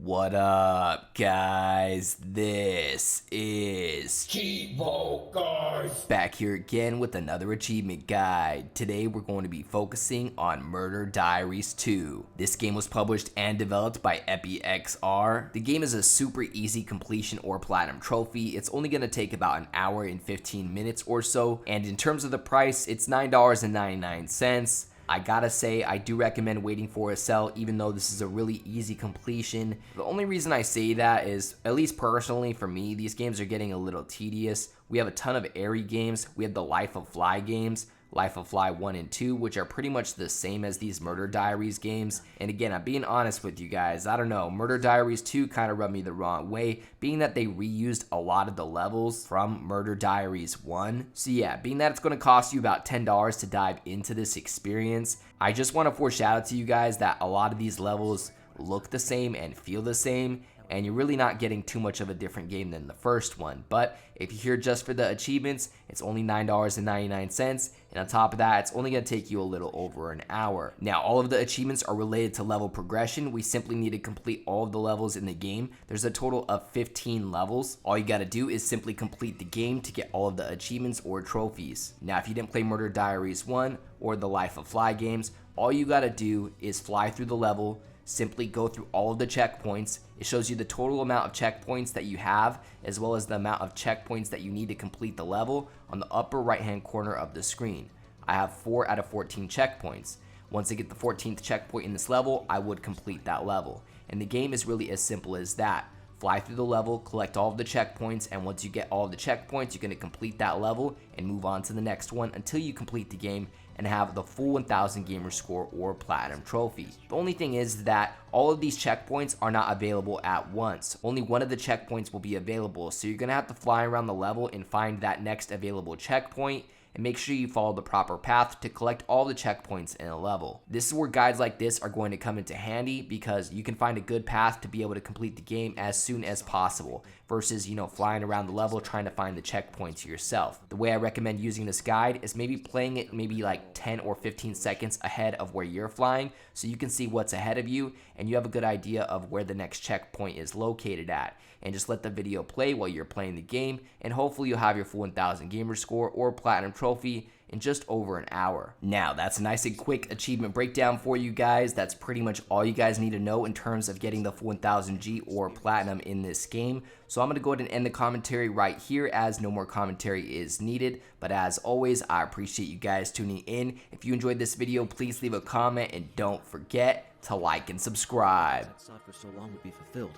What up, guys? This is Cheevo, guys! back here again with another achievement guide. Today we're going to be focusing on Murder Diaries 2. This game was published and developed by EpiXR. The game is a super easy completion or platinum trophy. It's only going to take about an hour and 15 minutes or so, and in terms of the price, it's $9.99. I gotta say, I do recommend waiting for a sell, even though this is a really easy completion. The only reason I say that is, at least personally for me, these games are getting a little tedious. We have a ton of airy games. We have the Life of Fly games, Life of Fly 1 and 2, which are pretty much the same as these Murder Diaries games. And again, I'm being honest with you guys. I don't know, Murder Diaries 2 kind of rubbed me the wrong way, being that they reused a lot of the levels from Murder Diaries 1. So yeah, being that it's going to cost you about $10 to dive into this experience, I just want to foreshadow to you guys that a lot of these levels look the same and feel the same, and you're really not getting too much of a different game than the first one. But if you're here just for the achievements, it's only $9.99, and on top of that, it's only going to take you a little over an hour. Now, all of the achievements are related to level progression. We simply need to complete all of the levels in the game. There's a total of 15 levels. All you got to do is simply complete the game to get all of the achievements or trophies. Now, if you didn't play Murder Diaries 1 or the Life of Fly games, all you got to do is fly through the level, simply go through all of the checkpoints. It shows you the total amount of checkpoints that you have, as well as the amount of checkpoints that you need to complete the level on the upper right hand corner of the screen. I have 4 out of 14 checkpoints. Once I get the 14th checkpoint in this level, I would complete that level. And the game is really as simple as that. Fly through the level, collect all of the checkpoints, and once you get all of the checkpoints, you're going to complete that level and move on to the next one until you complete the game and have the full 1000 gamer score or platinum trophy. The only thing is that all of these checkpoints are not available at once. Only one of the checkpoints will be available, so you're going to have to fly around the level and find that next available checkpoint, and make sure you follow the proper path to collect all the checkpoints in a level. This is where guides like this are going to come into handy, because you can find a good path to be able to complete the game as soon as possible versus, flying around the level trying to find the checkpoints yourself. The way I recommend using this guide is maybe playing it maybe like 10 or 15 seconds ahead of where you're flying, so you can see what's ahead of you and you have a good idea of where the next checkpoint is located at. And just let the video play while you're playing the game, and hopefully you'll have your full 1000 gamer score or platinum trophy in just over an hour. Now, that's a nice and quick achievement breakdown for you guys. That's pretty much all you guys need to know in terms of getting the full 1000 G or platinum in this game. So I'm going to go ahead and end the commentary right here, as no more commentary is needed. But as always, I appreciate you guys tuning in. If you enjoyed this video, please leave a comment and don't forget to like and subscribe. That sought for so long would be fulfilled.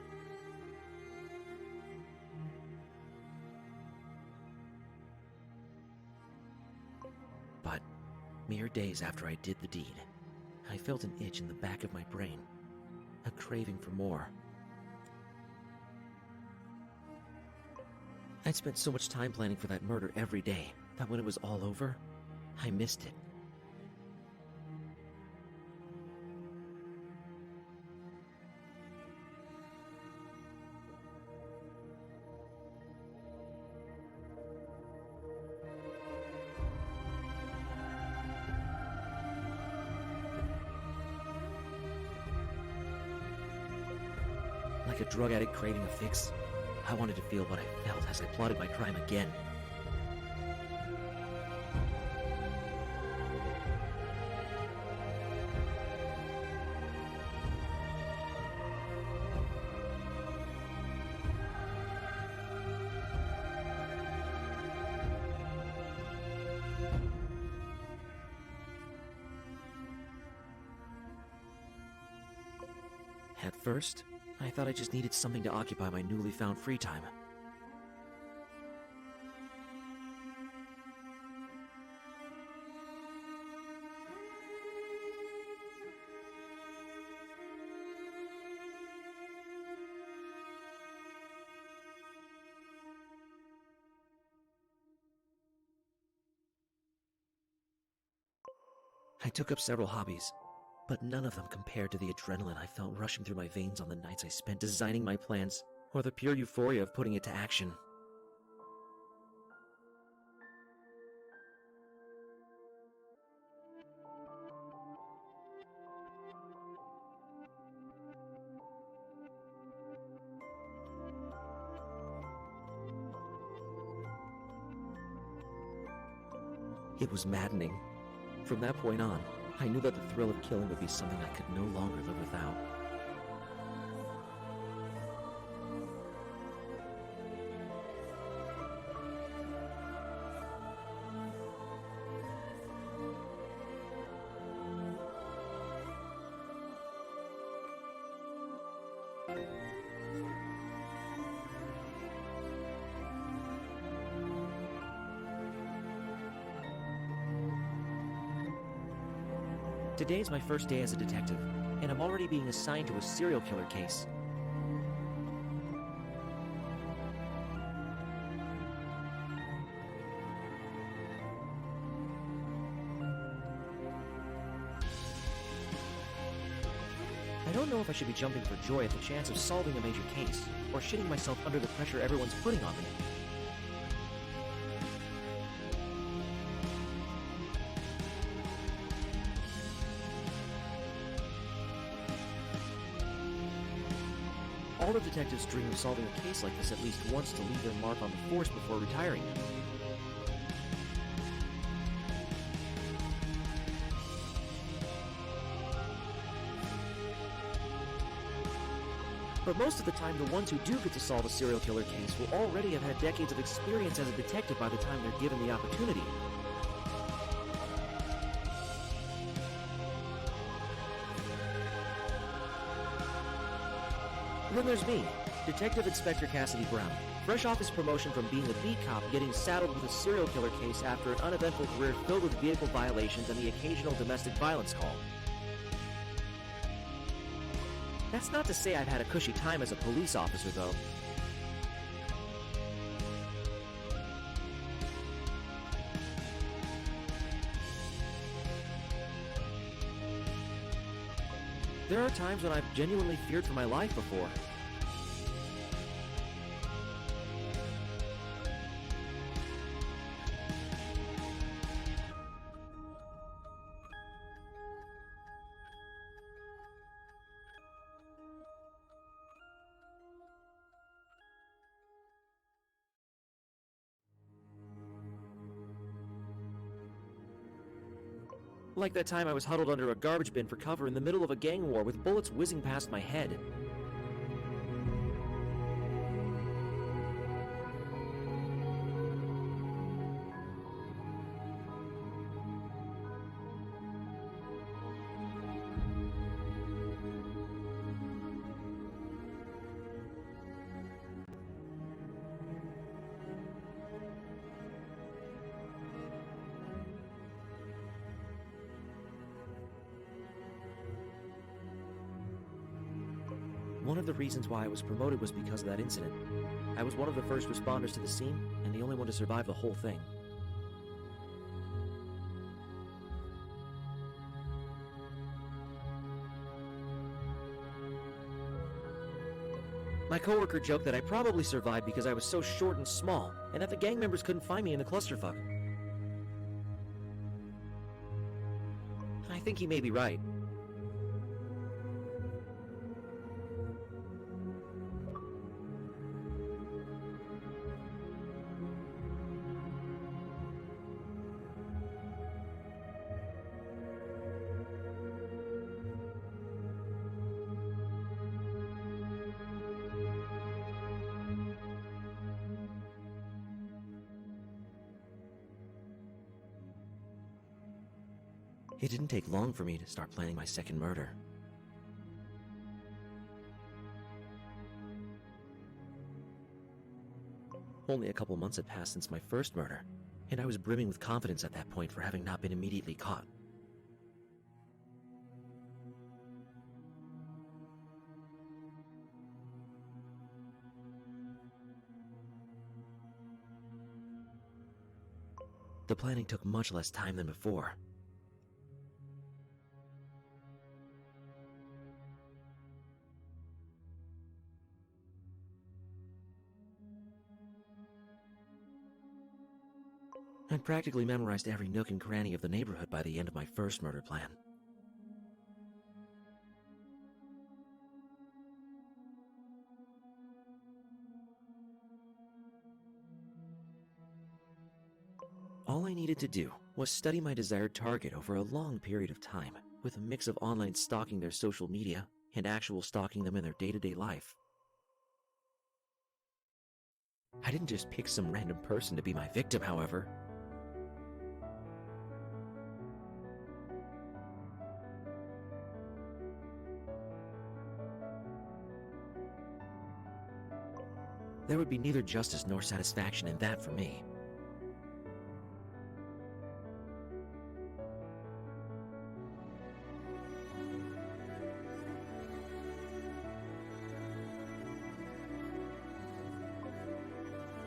But mere days after I did the deed, I felt an itch in the back of my brain, a craving for more. I'd spent so much time planning for that murder every day that when it was all over, I missed it. Like a drug addict craving a fix, I wanted to feel what I felt as I plotted my crime again. At first, I thought I just needed something to occupy my newly found free time. I took up several hobbies, but none of them compared to the adrenaline I felt rushing through my veins on the nights I spent designing my plans, or the pure euphoria of putting it to action. It was maddening. From that point on, I knew that the thrill of killing would be something I could no longer live without. Today's my first day as a detective, and I'm already being assigned to a serial killer case. I don't know if I should be jumping for joy at the chance of solving a major case, or shitting myself under the pressure everyone's putting on me. All the detectives dream of solving a case like this at least once to leave their mark on the force before retiring. But most of the time, the ones who do get to solve a serial killer case will already have had decades of experience as a detective by the time they're given the opportunity. Then there's me, Detective Inspector Cassidy Brown, fresh off his promotion from being a beat cop, getting saddled with a serial killer case after an uneventful career filled with vehicle violations and the occasional domestic violence call. That's not to say I've had a cushy time as a police officer, though. There are times when I've genuinely feared for my life before. Like that time I was huddled under a garbage bin for cover in the middle of a gang war with bullets whizzing past my head. One of the reasons why I was promoted was because of that incident. I was one of the first responders to the scene, and the only one to survive the whole thing. My coworker joked that I probably survived because I was so short and small, and that the gang members couldn't find me in the clusterfuck. I think he may be right. It didn't take long for me to start planning my second murder. Only a couple months had passed since my first murder, and I was brimming with confidence at that point for having not been immediately caught. The planning took much less time than before. I'd practically memorized every nook and cranny of the neighborhood by the end of my first murder plan. All I needed to do was study my desired target over a long period of time, with a mix of online stalking their social media and actual stalking them in their day-to-day life. I didn't just pick some random person to be my victim, however. There would be neither justice nor satisfaction in that for me.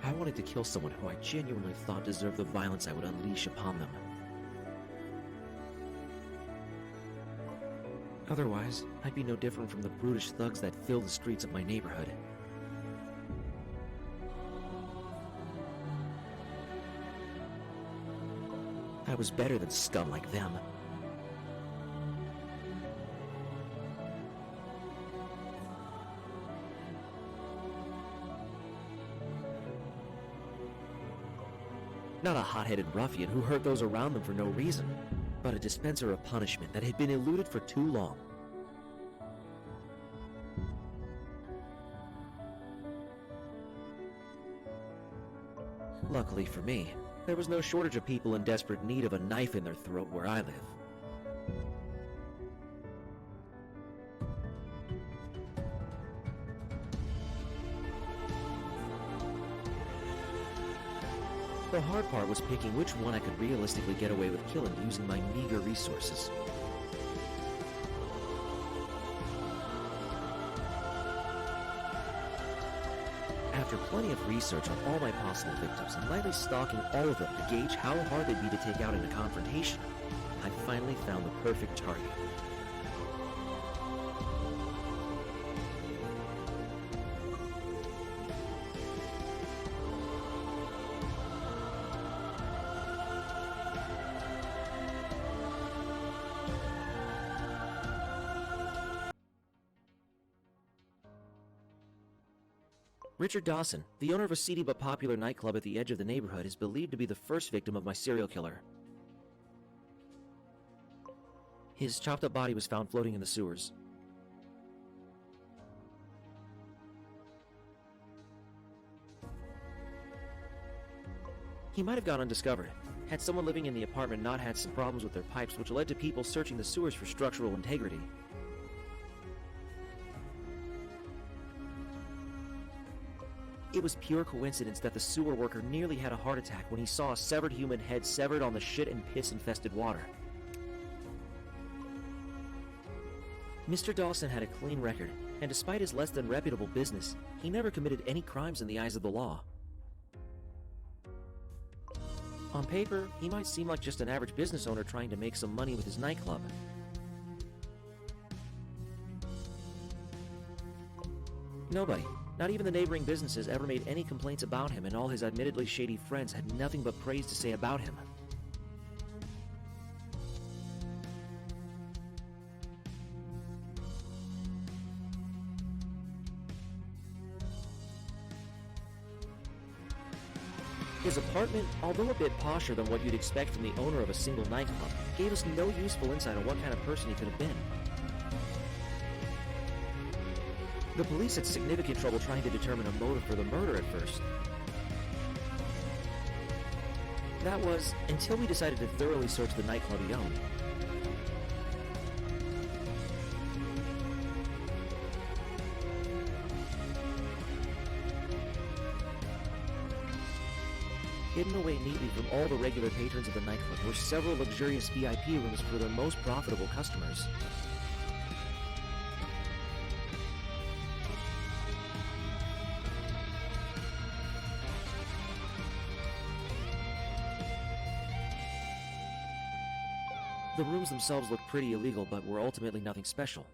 I wanted to kill someone who I genuinely thought deserved the violence I would unleash upon them. Otherwise, I'd be no different from the brutish thugs that fill the streets of my neighborhood. I was better than scum like them. Not a hot-headed ruffian who hurt those around them for no reason, but a dispenser of punishment that had been eluded for too long. Luckily for me, there was no shortage of people in desperate need of a knife in their throat where I live. The hard part was picking which one I could realistically get away with killing using my meager resources. After plenty of research on all my possible victims and lightly stalking all of them to gauge how hard they'd be to take out in a confrontation, I finally found the perfect target. Richard Dawson, the owner of a seedy but popular nightclub at the edge of the neighborhood, is believed to be the first victim of my serial killer. His chopped-up body was found floating in the sewers. He might have gone undiscovered, had someone living in the apartment not had some problems with their pipes, which led to people searching the sewers for structural integrity. It was pure coincidence that the sewer worker nearly had a heart attack when he saw a severed human head severed on the shit and piss-infested water. Mr. Dawson had a clean record, and despite his less than reputable business, he never committed any crimes in the eyes of the law. On paper, he might seem like just an average business owner trying to make some money with his nightclub. Nobody, not even the neighboring businesses, ever made any complaints about him, and all his admittedly shady friends had nothing but praise to say about him. His apartment, although a bit posher than what you'd expect from the owner of a single nightclub, gave us no useful insight on what kind of person he could have been. The police had significant trouble trying to determine a motive for the murder at first. That was, until we decided to thoroughly search the nightclub he owned. Hidden away neatly from all the regular patrons of the nightclub were several luxurious VIP rooms for their most profitable customers. The rooms themselves looked pretty illegal, but were ultimately nothing special.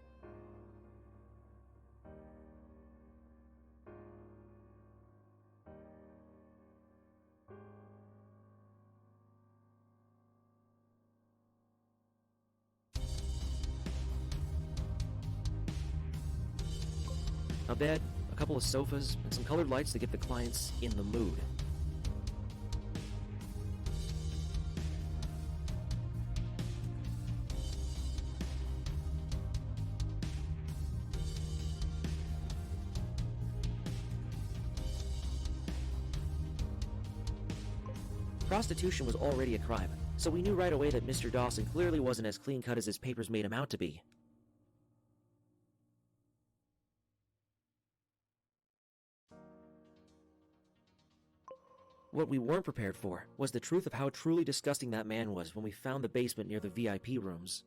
A bed, a couple of sofas, and some colored lights to get the clients in the mood. Prostitution was already a crime, so we knew right away that Mr. Dawson clearly wasn't as clean-cut as his papers made him out to be. What we weren't prepared for was the truth of how truly disgusting that man was when we found the basement near the VIP rooms.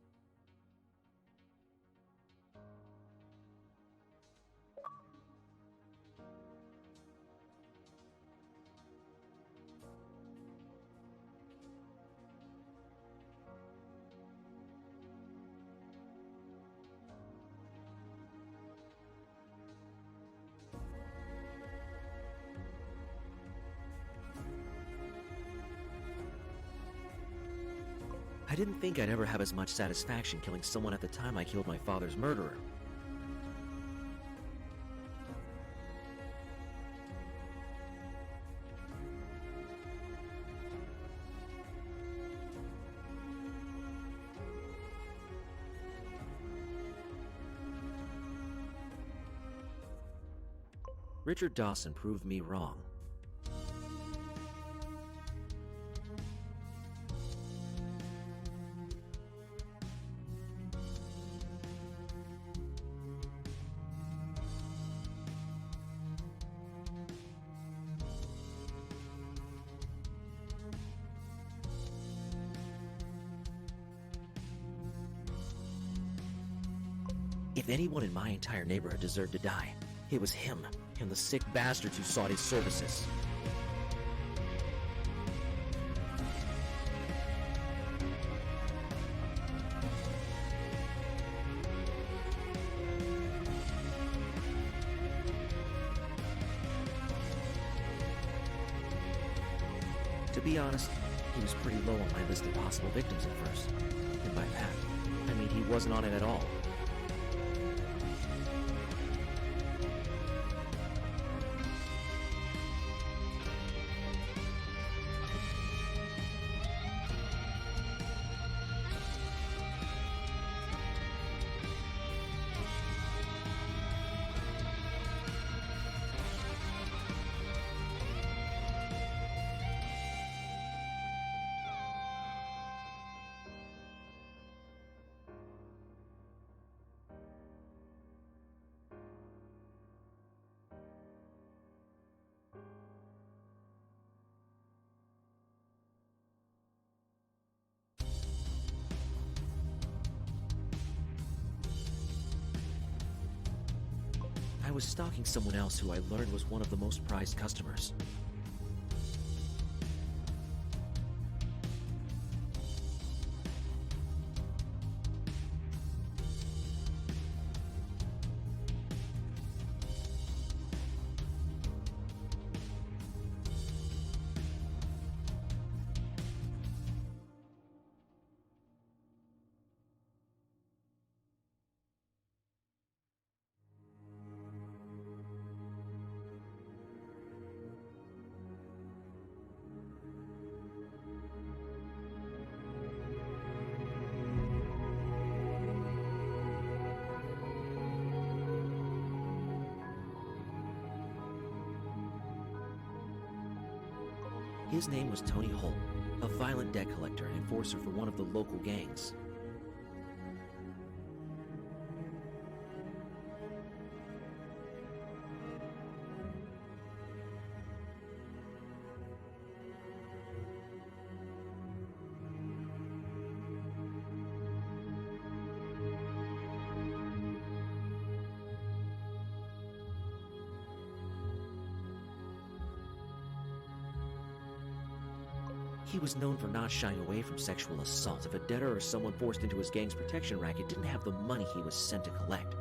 I didn't think I'd ever have as much satisfaction killing someone at the time I killed my father's murderer. Richard Dawson proved me wrong. If anyone in my entire neighborhood deserved to die, it was him and the sick bastards who sought his services. To be honest, he was pretty low on my list of possible victims at first. And by that, I mean he wasn't on it at all. I was stalking someone else who I learned was one of the most prized customers. His name was Tony Holt, a violent debt collector and enforcer for one of the local gangs. He was known for not shying away from sexual assault if a debtor or someone forced into his gang's protection racket didn't have the money he was sent to collect.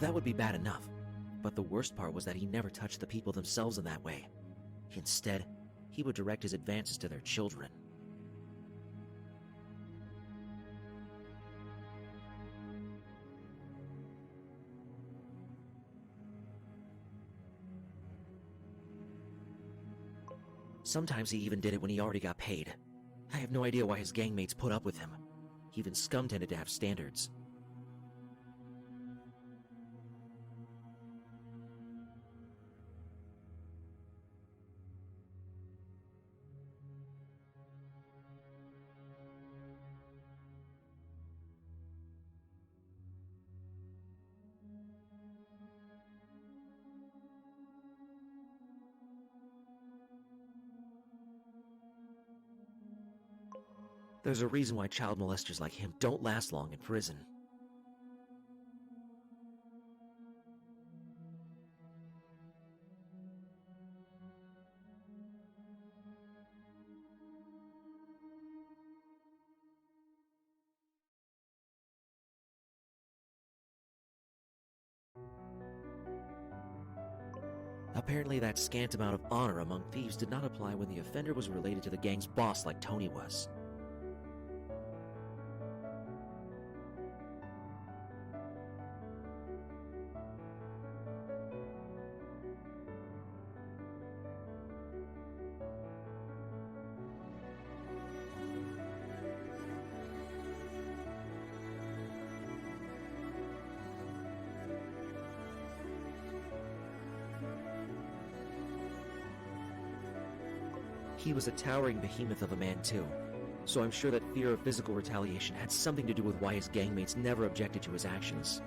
That would be bad enough, but the worst part was that he never touched the people themselves in that way. Instead, he would direct his advances to their children. Sometimes he even did it when he already got paid. I have no idea why his gangmates put up with him. Even scum tended to have standards. There's a reason why child molesters like him don't last long in prison. Apparently that scant amount of honor among thieves did not apply when the offender was related to the gang's boss like Tony was. He was a towering behemoth of a man too, so I'm sure that fear of physical retaliation had something to do with why his gangmates never objected to his actions.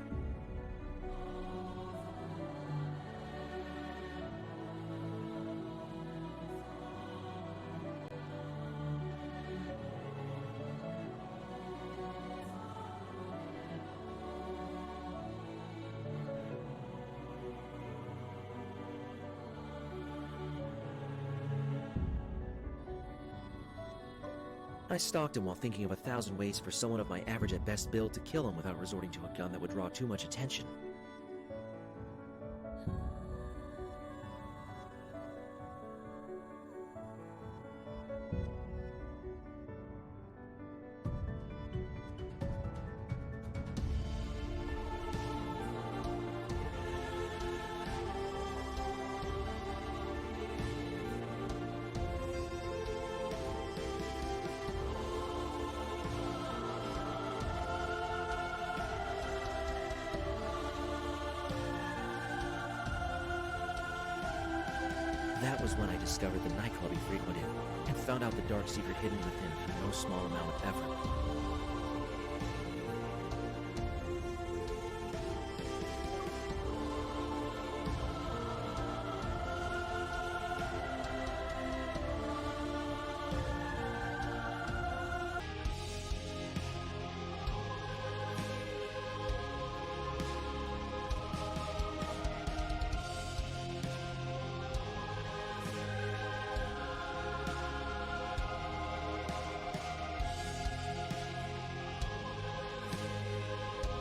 I stalked him while thinking of 1,000 ways for someone of my average at best build to kill him without resorting to a gun that would draw too much attention. That was when I discovered the nightclub he frequented, and found out the dark secret hidden within through no small amount of effort.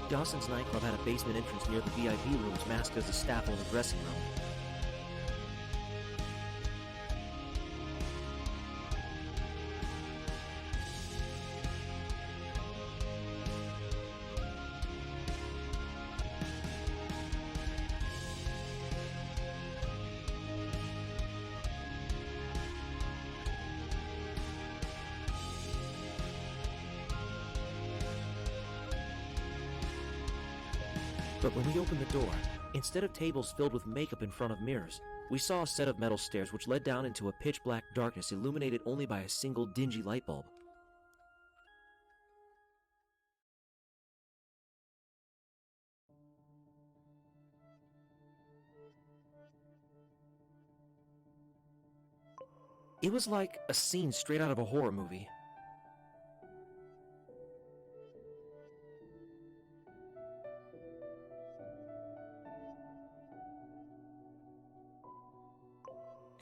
Dawson's nightclub had a basement entrance near the VIP rooms masked as a staff-only dressing room. But when we opened the door, instead of tables filled with makeup in front of mirrors, we saw a set of metal stairs which led down into a pitch-black darkness illuminated only by a single dingy light bulb. It was like a scene straight out of a horror movie.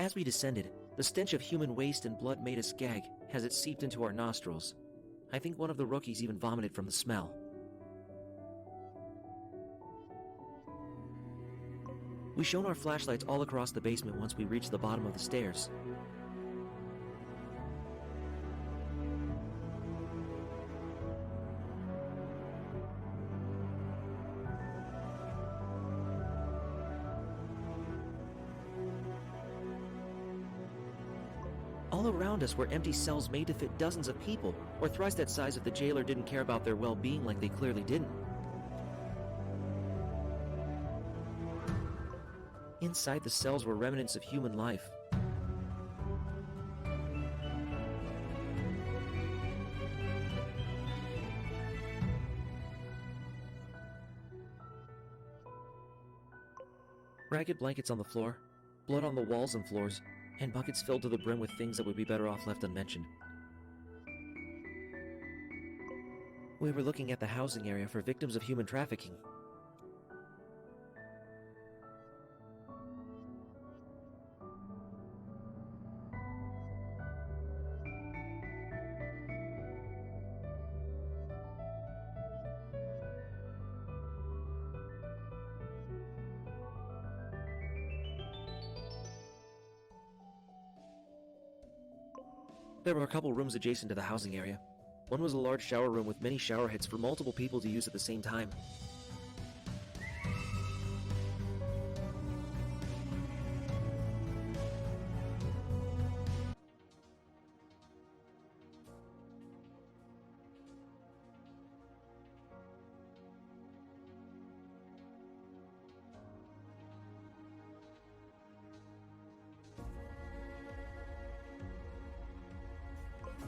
As we descended, the stench of human waste and blood made us gag as it seeped into our nostrils. I think one of the rookies even vomited from the smell. We shone our flashlights all across the basement once we reached the bottom of the stairs. All around us were empty cells made to fit dozens of people, or thrice that size if the jailer didn't care about their well-being like they clearly didn't. Inside the cells were remnants of human life. Ragged blankets on the floor, blood on the walls and floors, and buckets filled to the brim with things that would be better off left unmentioned. We were looking at the housing area for victims of human trafficking. There were a couple rooms adjacent to the housing area. One was a large shower room with many shower heads for multiple people to use at the same time.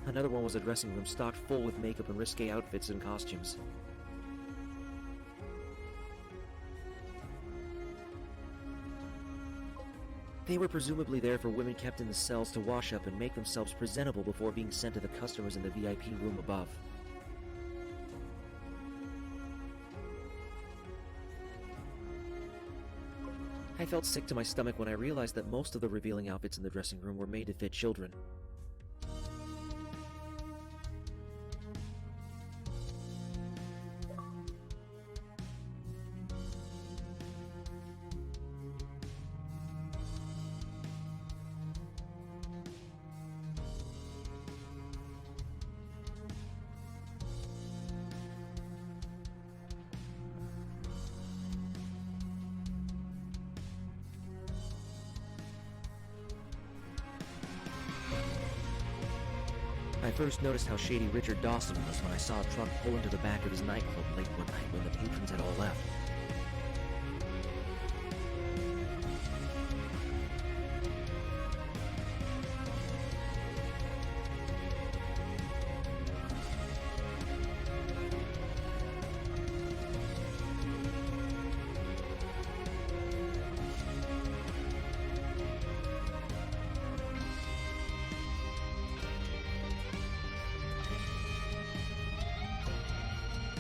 Another one was a dressing room stocked full with makeup and risque outfits and costumes. They were presumably there for women kept in the cells to wash up and make themselves presentable before being sent to the customers in the VIP room above. I felt sick to my stomach when I realized that most of the revealing outfits in the dressing room were made to fit children. I first noticed how shady Richard Dawson was when I saw a truck pull into the back of his nightclub late one night when the patrons had all left.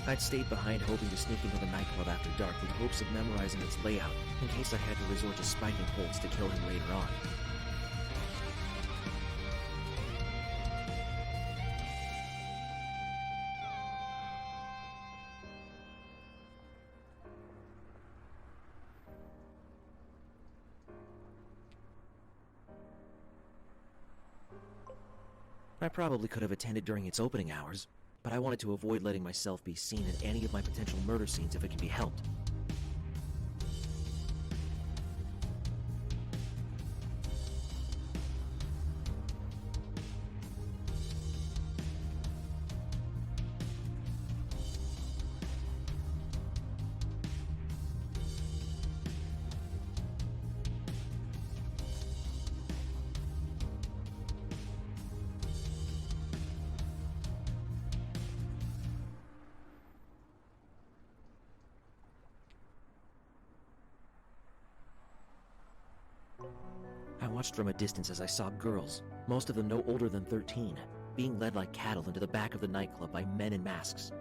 I'd stayed behind hoping to sneak into the nightclub after dark with hopes of memorizing its layout in case I had to resort to spiking Holtz to kill him later on. I probably could have attended during its opening hours, but I wanted to avoid letting myself be seen at any of my potential murder scenes if it can be helped. I watched from a distance as I saw girls, most of them no older than 13, being led like cattle into the back of the nightclub by men in masks.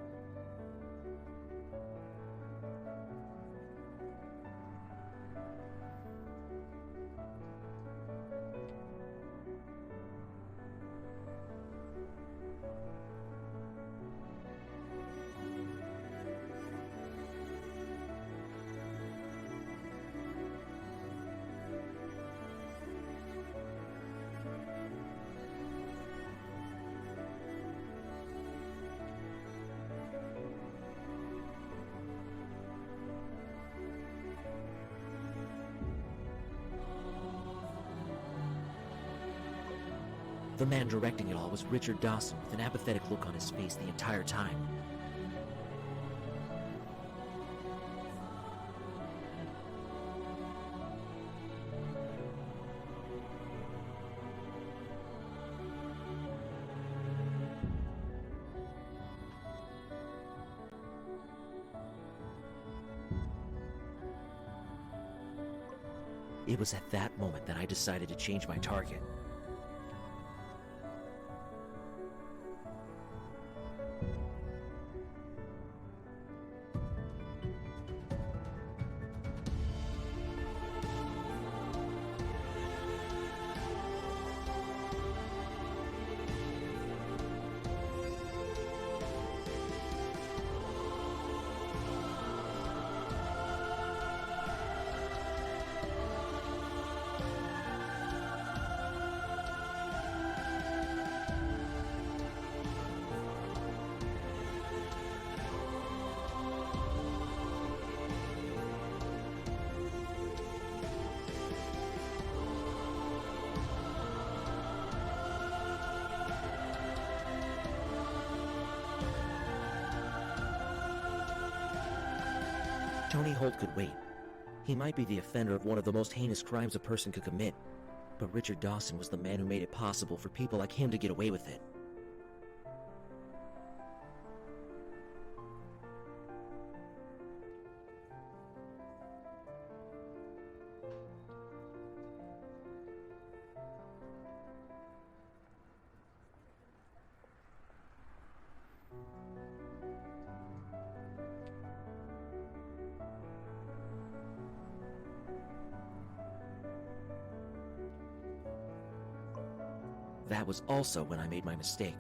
The man directing it all was Richard Dawson, with an apathetic look on his face the entire time. It was at that moment that I decided to change my target. Tony Holt could wait. He might be the offender of one of the most heinous crimes a person could commit, but Richard Dawson was the man who made it possible for people like him to get away with it. That was also when I made my mistake.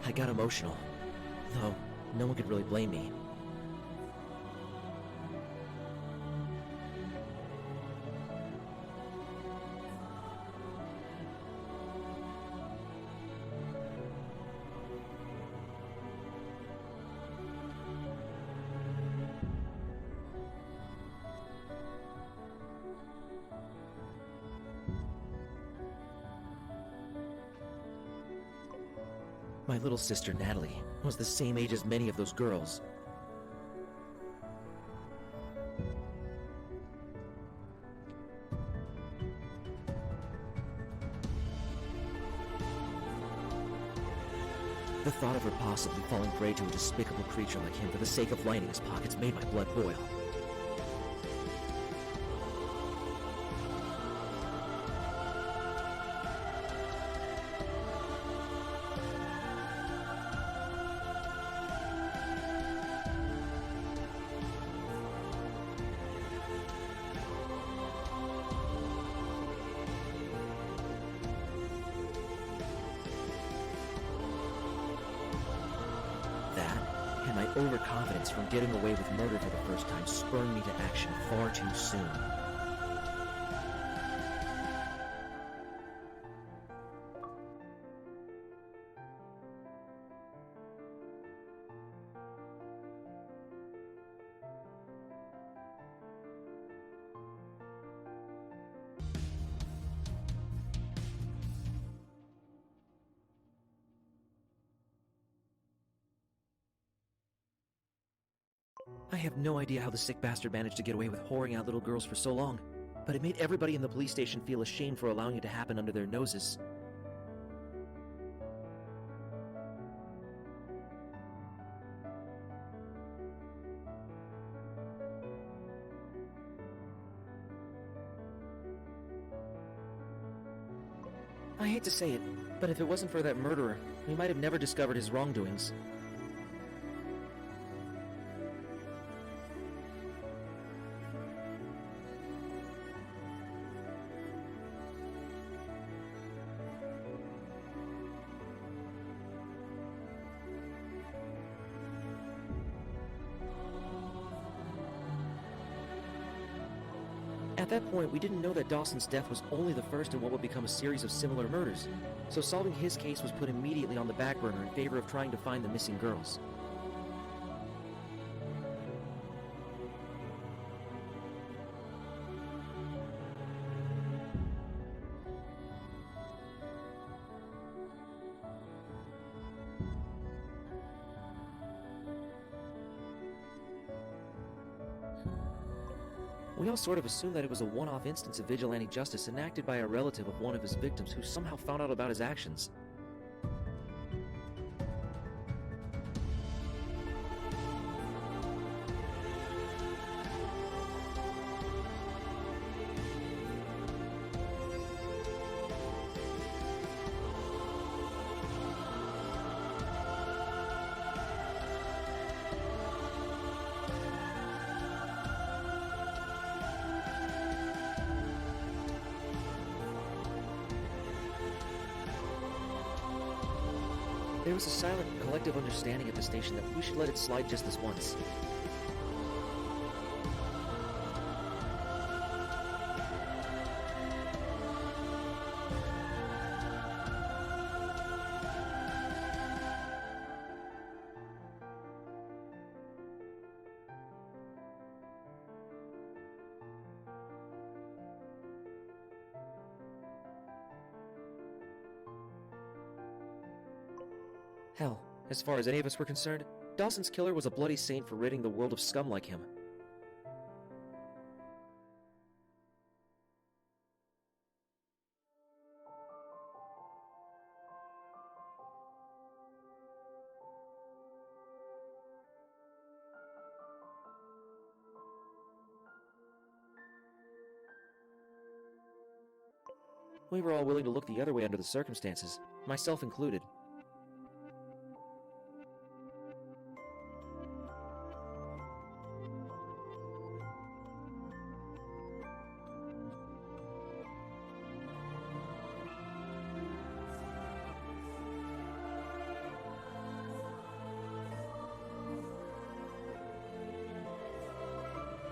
I got emotional, though no one could really blame me. My little sister, Natalie, was the same age as many of those girls. The thought of her possibly falling prey to a despicable creature like him for the sake of lining his pockets made my blood boil. And my overconfidence from getting away with murder for the first time spurred me to action far too soon. I have no idea how the sick bastard managed to get away with whoring out little girls for so long, but it made everybody in the police station feel ashamed for allowing it to happen under their noses. I hate to say it, but if it wasn't for that murderer, we might have never discovered his wrongdoings. At that point, we didn't know that Dawson's death was only the first in what would become a series of similar murders, so solving his case was put immediately on the back burner in favor of trying to find the missing girls. We all sort of assumed that it was a one-off instance of vigilante justice enacted by a relative of one of his victims who somehow found out about his actions. There was a silent, collective understanding at the station that we should let it slide just this once. Hell, as far as any of us were concerned, Dawson's killer was a bloody saint for ridding the world of scum like him. We were all willing to look the other way under the circumstances, myself included.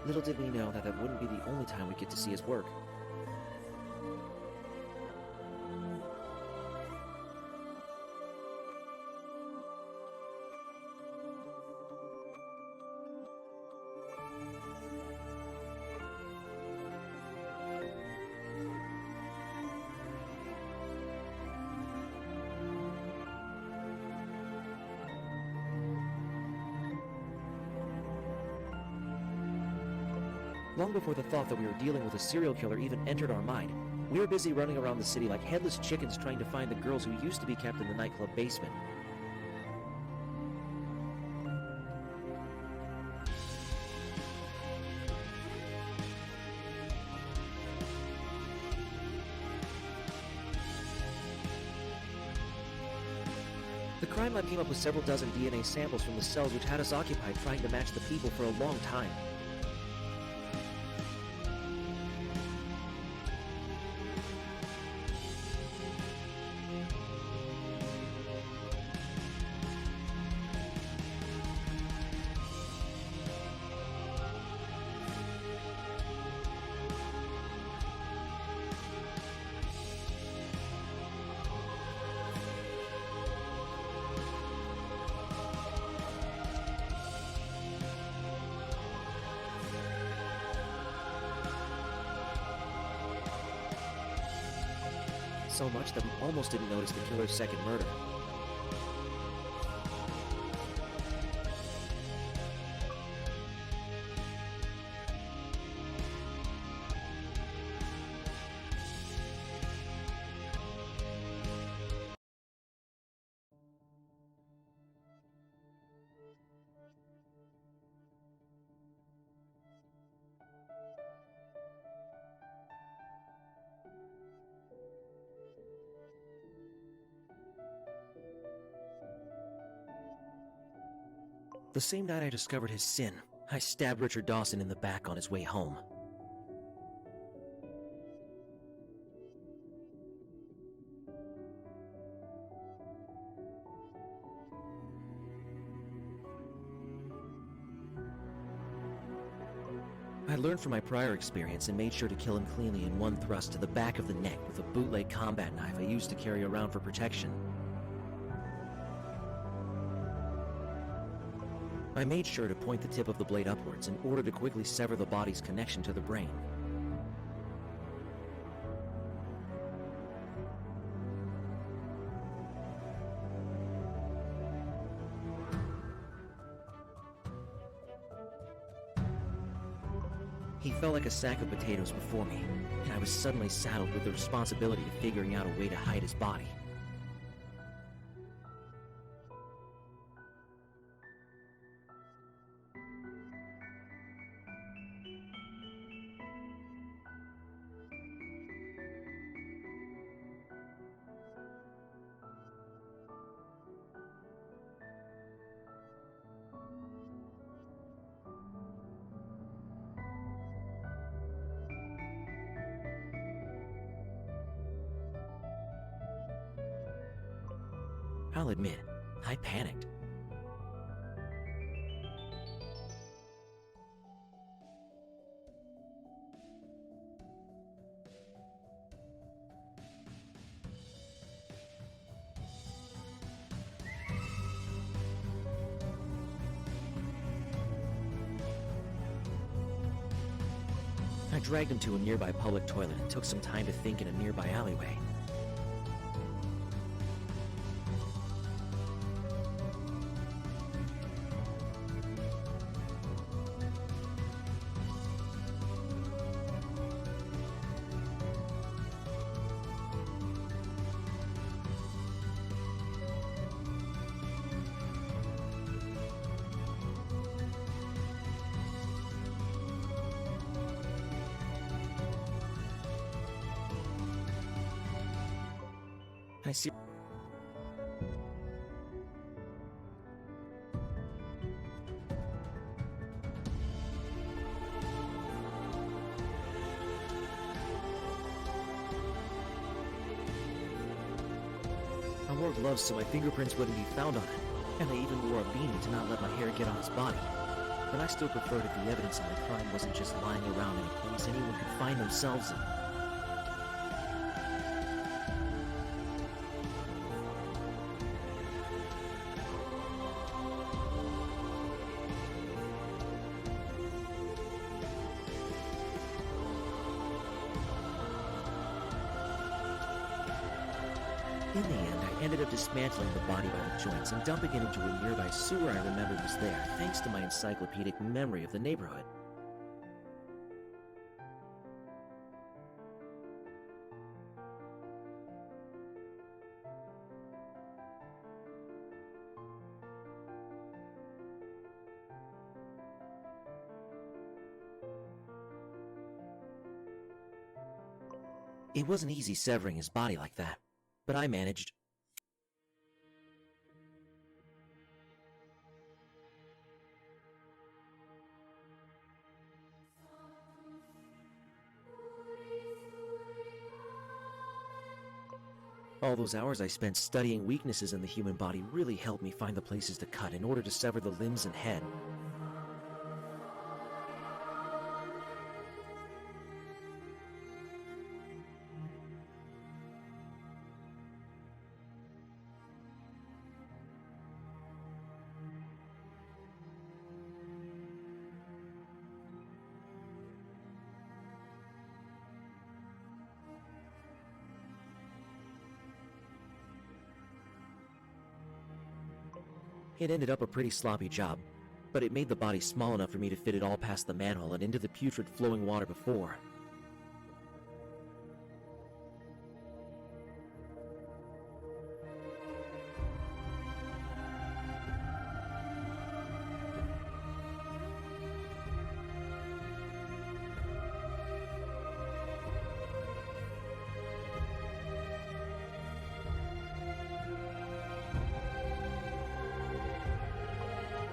Little did we know that that wouldn't be the only time we'd get to see his work. Long before the thought that we were dealing with a serial killer even entered our mind, we were busy running around the city like headless chickens trying to find the girls who used to be kept in the nightclub basement. The crime lab came up with several dozen DNA samples from the cells which had us occupied trying to match the people for a long time. So much that we almost didn't notice the killer's second murder. The same night I discovered his sin, I stabbed Richard Dawson in the back on his way home. I learned from my prior experience and made sure to kill him cleanly in one thrust to the back of the neck with a bootleg combat knife I used to carry around for protection. I made sure to point the tip of the blade upwards in order to quickly sever the body's connection to the brain. He fell like a sack of potatoes before me, and I was suddenly saddled with the responsibility of figuring out a way to hide his body. I'll admit, I panicked. I dragged him to a nearby public toilet and took some time to think in a nearby alleyway. I see. I wore gloves so my fingerprints wouldn't be found on it, and I even wore a beanie to not let my hair get on his body. But I still preferred if the evidence of my crime wasn't just lying around in a place anyone could find themselves in. In the end, I ended up dismantling the body by the joints and dumping it into a nearby sewer I remembered was there, thanks to my encyclopedic memory of the neighborhood. It wasn't easy severing his body like that, but I managed. All those hours I spent studying weaknesses in the human body really helped me find the places to cut in order to sever the limbs and head. It ended up a pretty sloppy job, but it made the body small enough for me to fit it all past the manhole and into the putrid flowing water before.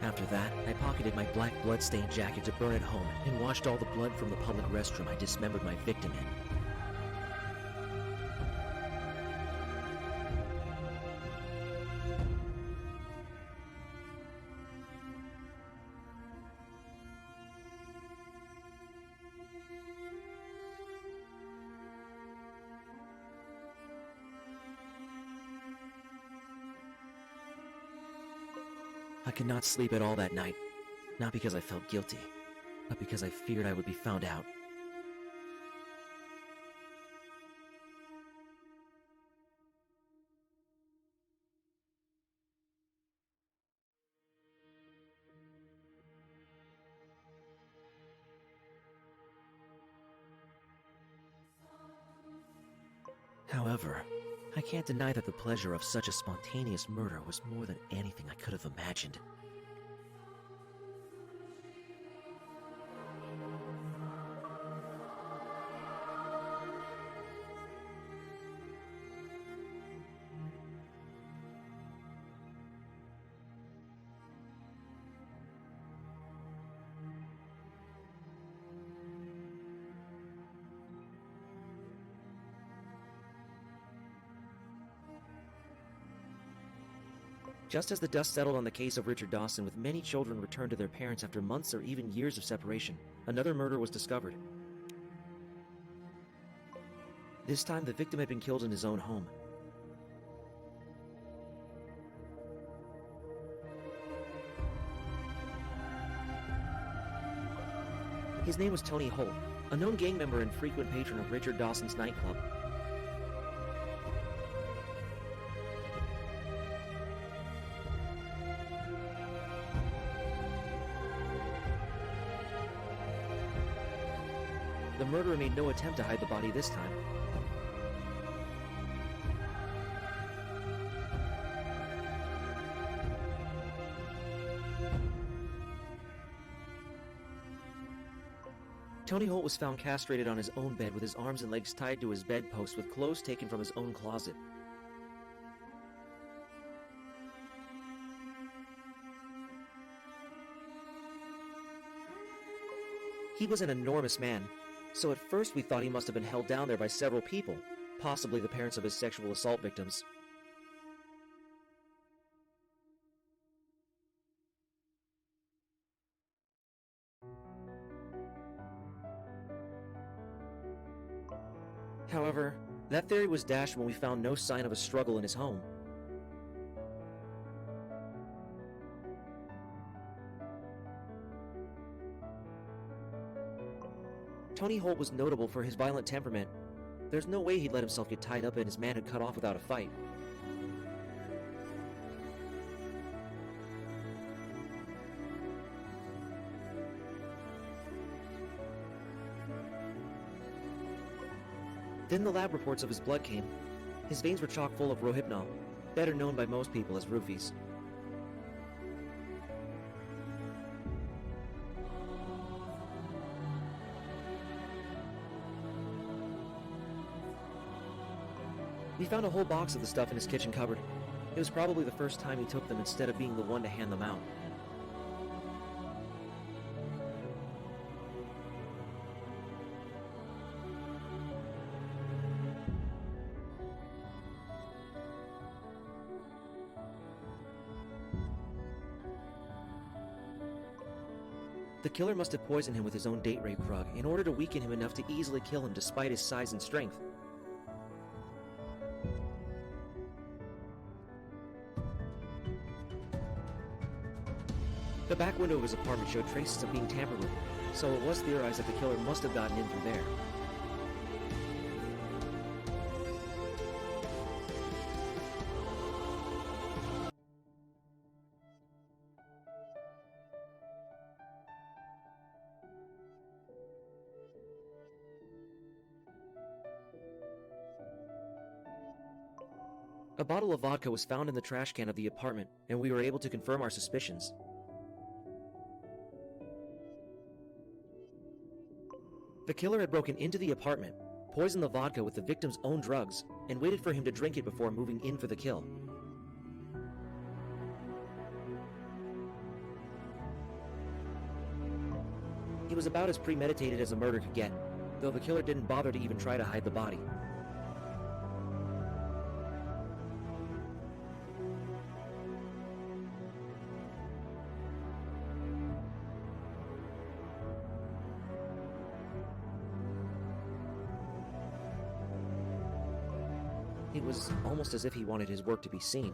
After that, I pocketed my black blood-stained jacket to burn at home and washed all the blood from the public restroom I dismembered my victim in. could not sleep at all that night. Not because I felt guilty, but because I feared I would be found out. However, I can't deny that the pleasure of such a spontaneous murder was more than anything I could have imagined. Just as the dust settled on the case of Richard Dawson, with many children returned to their parents after months or even years of separation, another murder was discovered. This time, the victim had been killed in his own home. His name was Tony Holt, a known gang member and frequent patron of Richard Dawson's nightclub. The murderer made no attempt to hide the body this time. Tony Holt was found castrated on his own bed with his arms and legs tied to his bedpost with clothes taken from his own closet. He was an enormous man, so at first we thought he must have been held down there by several people, possibly the parents of his sexual assault victims. However, that theory was dashed when we found no sign of a struggle in his home. Tony Holt was notable for his violent temperament. There's no way he'd let himself get tied up and his manhood cut off without a fight. Then the lab reports of his blood came. His veins were chock full of rohypnol, better known by most people as roofies. We found a whole box of the stuff in his kitchen cupboard. It was probably the first time he took them instead of being the one to hand them out. The killer must have poisoned him with his own date rape drug in order to weaken him enough to easily kill him despite his size and strength. The back window of his apartment showed traces of being tampered with, so it was theorized that the killer must have gotten in through there. A bottle of vodka was found in the trash can of the apartment, and we were able to confirm our suspicions. The killer had broken into the apartment, poisoned the vodka with the victim's own drugs, and waited for him to drink it before moving in for the kill. It was about as premeditated as a murder could get, though the killer didn't bother to even try to hide the body. It was almost as if he wanted his work to be seen.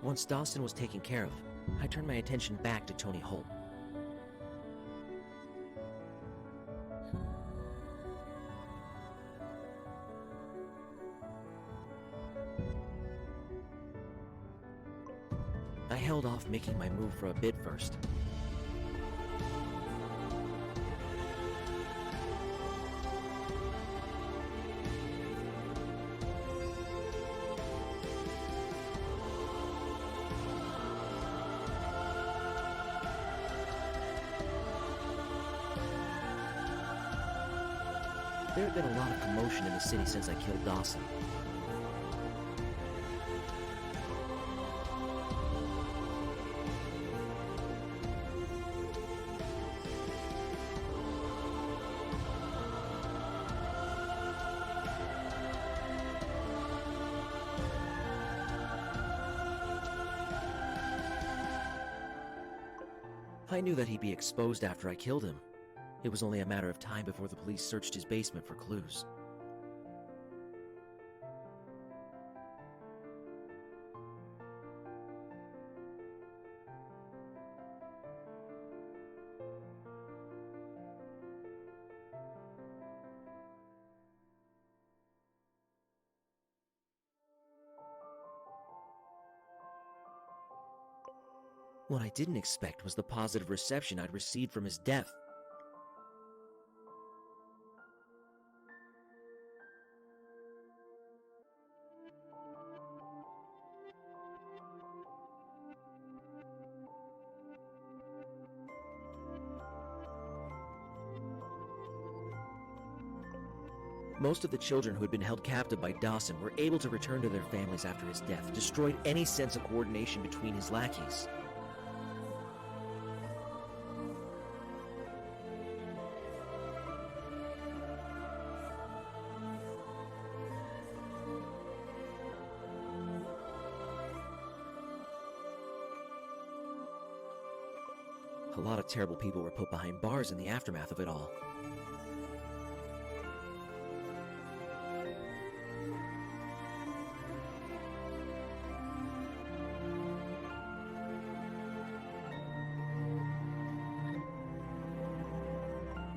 Once Dawson was taken care of, I turned my attention back to Tony Holt. I held off making my move for a bit first. There had been a lot of commotion in the city since I killed Dawson. I knew that he'd be exposed after I killed him. It was only a matter of time before the police searched his basement for clues. What I didn't expect was the positive reception I'd received from his death. Most of the children who had been held captive by Dawson were able to return to their families after his death, destroyed any sense of coordination between his lackeys. A lot of terrible people were put behind bars in the aftermath of it all.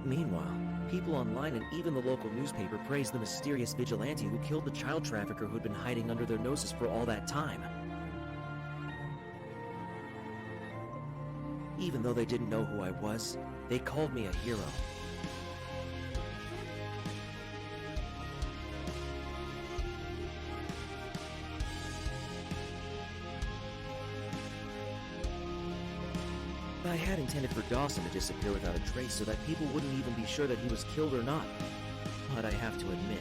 Meanwhile, people online and even the local newspaper praised the mysterious vigilante who killed the child trafficker who'd been hiding under their noses for all that time. Even though they didn't know who I was, they called me a hero. I had intended for Dawson to disappear without a trace so that people wouldn't even be sure that he was killed or not. But I have to admit,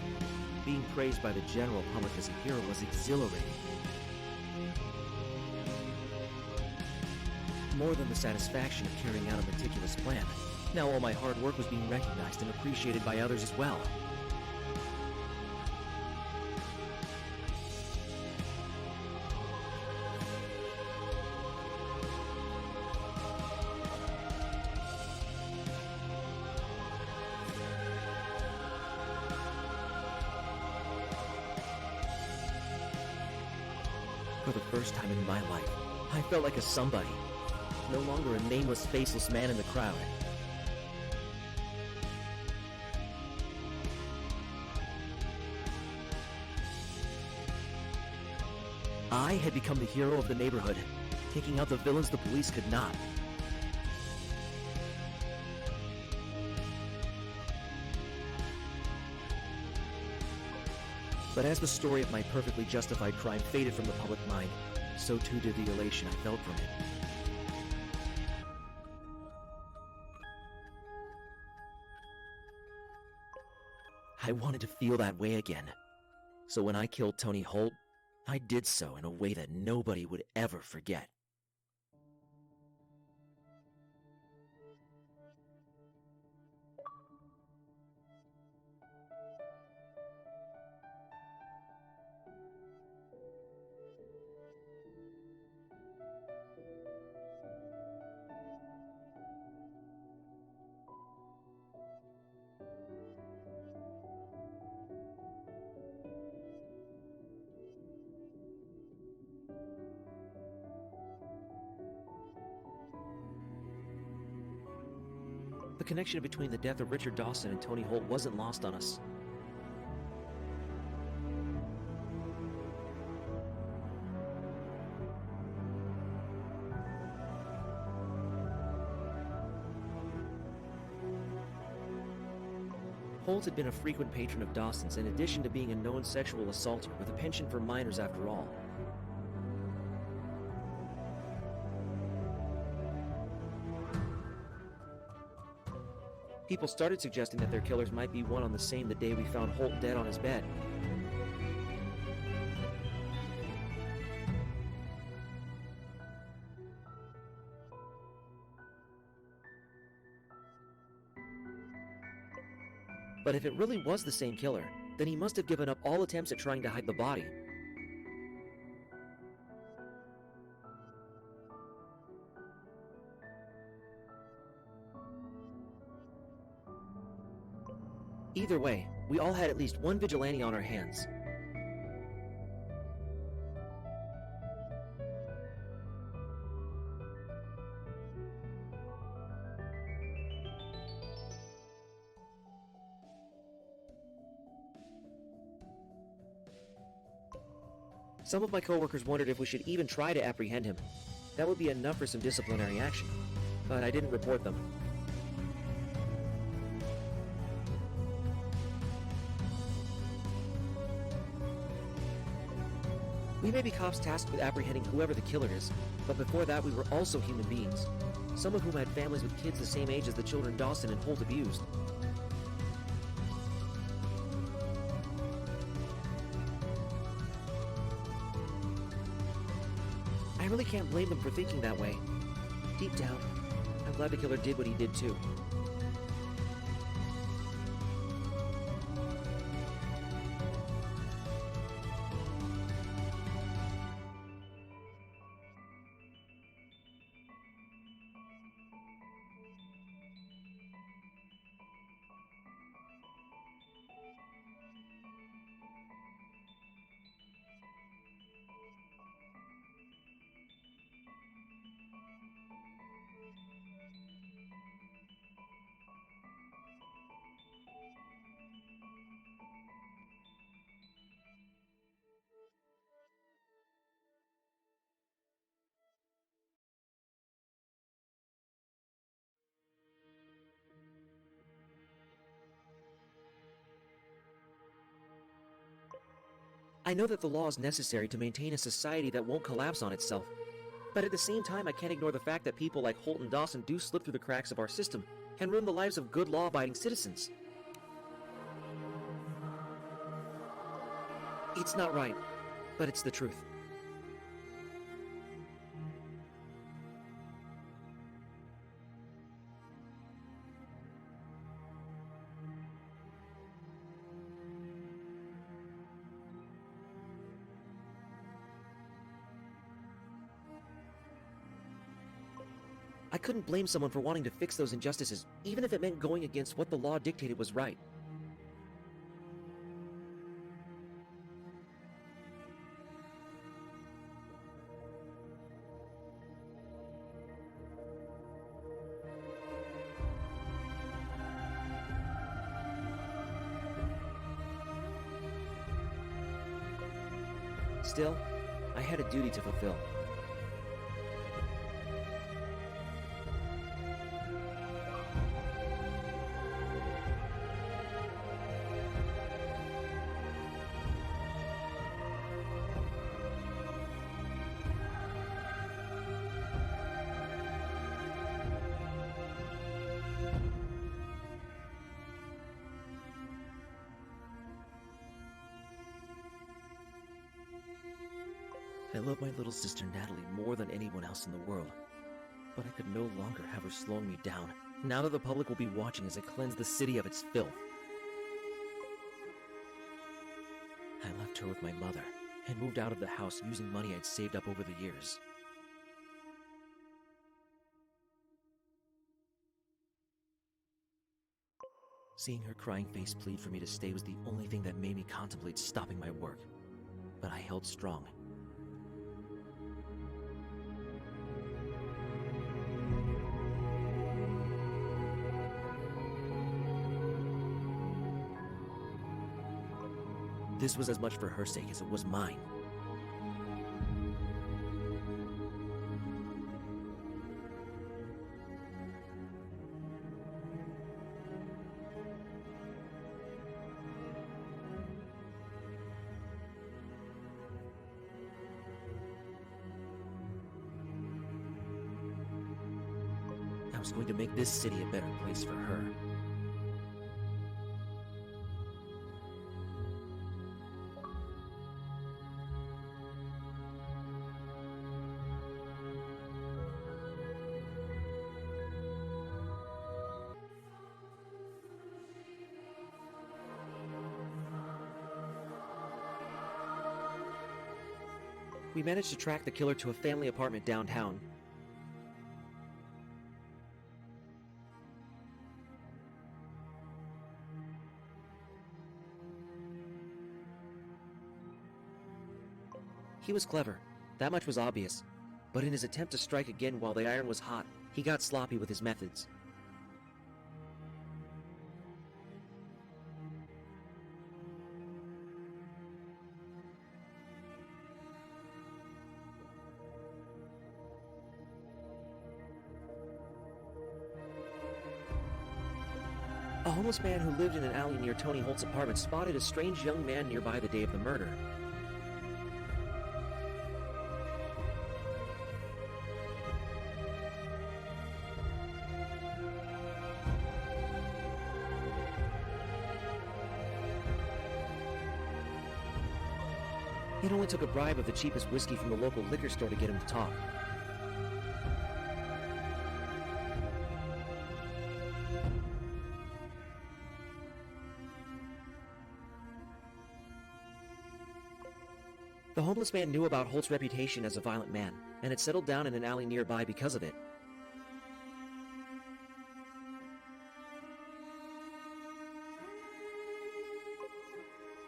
being praised by the general public as a hero was exhilarating. More than the satisfaction of carrying out a meticulous plan, now all my hard work was being recognized and appreciated by others as well. For the first time in my life, I felt like a somebody. No longer a nameless, faceless man in the crowd. I had become the hero of the neighborhood, taking out the villains the police could not. But as the story of my perfectly justified crime faded from the public mind, so too did the elation I felt from it. I wanted to feel that way again. So when I killed Tony Holt, I did so in a way that nobody would ever forget. The connection between the death of Richard Dawson and Tony Holt wasn't lost on us. Holt had been a frequent patron of Dawson's in addition to being a known sexual assaulter with a penchant for minors after all. People started suggesting that their killers might be one on the same the day we found Holt dead on his bed. But if it really was the same killer, then he must have given up all attempts at trying to hide the body. Either way, we all had at least one vigilante on our hands. Some of my coworkers wondered if we should even try to apprehend him. That would be enough for some disciplinary action, but I didn't report them. We may be cops tasked with apprehending whoever the killer is, but before that we were also human beings, some of whom had families with kids the same age as the children Dawson and Holt abused. I really can't blame them for thinking that way. Deep down, I'm glad the killer did what he did too. I know that the law is necessary to maintain a society that won't collapse on itself. But at the same time, I can't ignore the fact that people like Holt and Dawson do slip through the cracks of our system and ruin the lives of good law-abiding citizens. It's not right, but it's the truth. I couldn't blame someone for wanting to fix those injustices, even if it meant going against what the law dictated was right. Still, I had a duty to fulfill. I love my little sister Natalie more than anyone else in the world, but I could no longer have her slowing me down, now that the public will be watching as I cleanse the city of its filth. I left her with my mother, and moved out of the house using money I'd saved up over the years. Seeing her crying face plead for me to stay was the only thing that made me contemplate stopping my work, but I held strong. This was as much for her sake as it was mine. I was going to make this city a better place for her. We managed to track the killer to a family apartment downtown. He was clever, that much was obvious, but in his attempt to strike again while the iron was hot, he got sloppy with his methods. A homeless man who lived in an alley near Tony Holt's apartment spotted a strange young man nearby the day of the murder. It only took a bribe of the cheapest whiskey from the local liquor store to get him to talk. The homeless man knew about Holt's reputation as a violent man, and had settled down in an alley nearby because of it.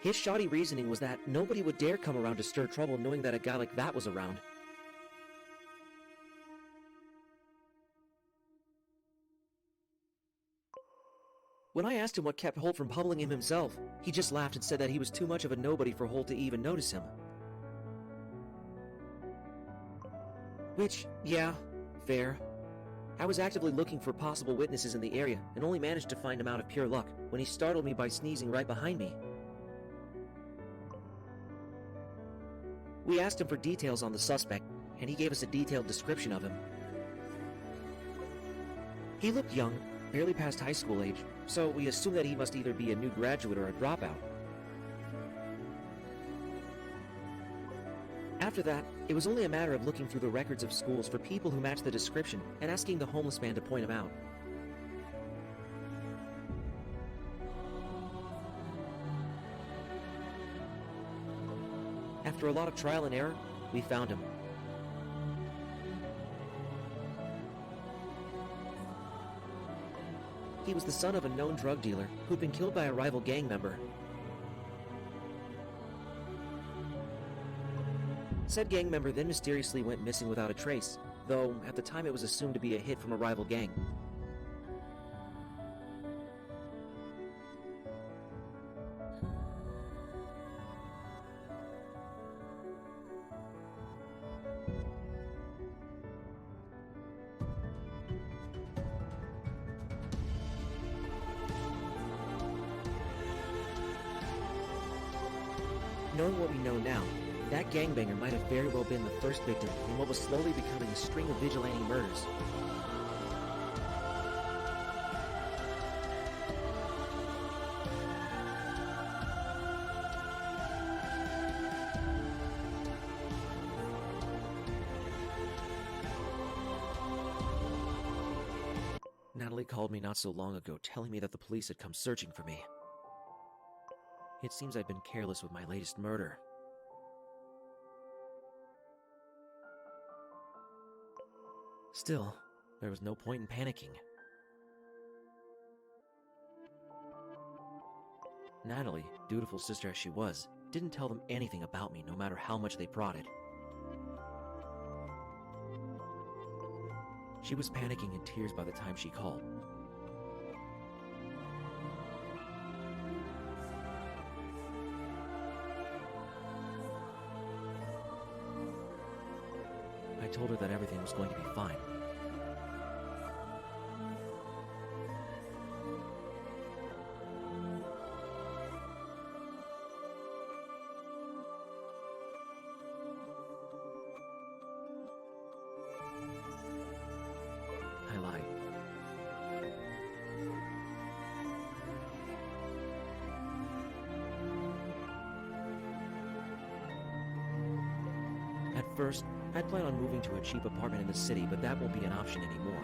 His shoddy reasoning was that nobody would dare come around to stir trouble knowing that a guy like that was around. When I asked him what kept Holt from pummeling him himself, he just laughed and said that he was too much of a nobody for Holt to even notice him. Which, yeah, fair. I was actively looking for possible witnesses in the area and only managed to find him out of pure luck when he startled me by sneezing right behind me. We asked him for details on the suspect, and he gave us a detailed description of him. He looked young, barely past high school age, so we assumed that he must either be a new graduate or a dropout. After that, it was only a matter of looking through the records of schools for people who matched the description and asking the homeless man to point him out. After a lot of trial and error, we found him. He was the son of a known drug dealer who'd been killed by a rival gang member. Said gang member then mysteriously went missing without a trace, though at the time it was assumed to be a hit from a rival gang. Knowing what we know now, that gangbanger might have very well been the first victim in what was slowly becoming a string of vigilante murders. Natalie called me not so long ago telling me that the police had come searching for me. It seems I've been careless with my latest murder. Still, there was no point in panicking. Natalie, dutiful sister as she was, didn't tell them anything about me no matter how much they prodded. She was panicking in tears by the time she called. told her that everything was going to be fine. I lied. At first, I'd plan on moving to a cheap apartment in the city, but that won't be an option anymore.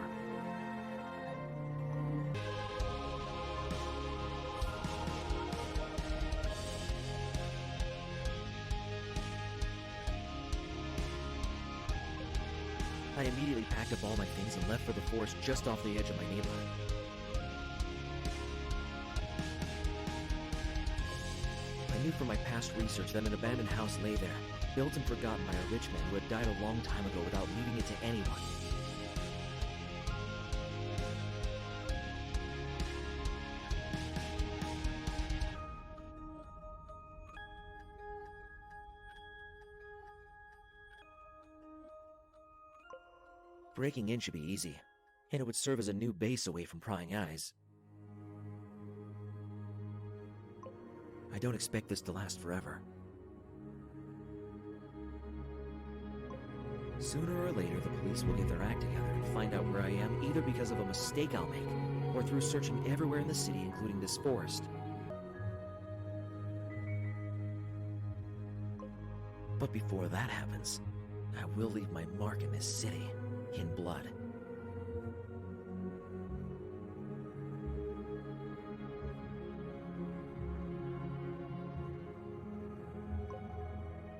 I immediately packed up all my things and left for the forest just off the edge of my neighborhood. I knew from my past research that an abandoned house lay there, built and forgotten by a rich man who had died a long time ago without leaving it to anyone. Breaking in should be easy, and it would serve as a new base away from prying eyes. I don't expect this to last forever. Sooner or later, the police will get their act together and find out where I am, either because of a mistake I'll make, or through searching everywhere in the city, including this forest. But before that happens, I will leave my mark in this city, in blood.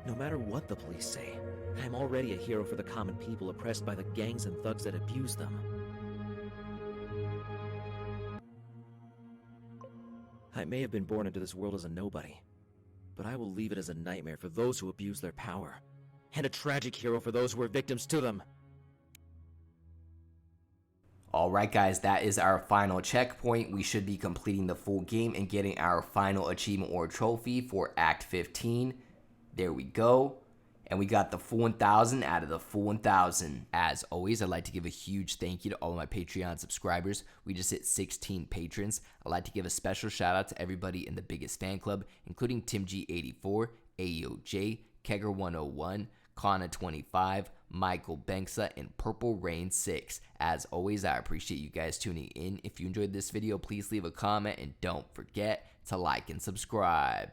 No matter what the police say, I'm already a hero for the common people oppressed by the gangs and thugs that abuse them. I may have been born into this world as a nobody, but I will leave it as a nightmare for those who abuse their power, and a tragic hero for those who are victims to them. Alright guys, that is our final checkpoint. We should be completing the full game and getting our final achievement or trophy for Act 15. There we go. And we got the full 1,000 out of the full 1,000. As always, I'd like to give a huge thank you to all of my Patreon subscribers. We just hit 16 patrons. I'd like to give a special shout out to everybody in the biggest fan club, including TimG84, AOJ, Kegger101, Kana25, Michael Banksa, and Purple Rain 6. As always, I appreciate you guys tuning in. If you enjoyed this video, please leave a comment and don't forget to like and subscribe.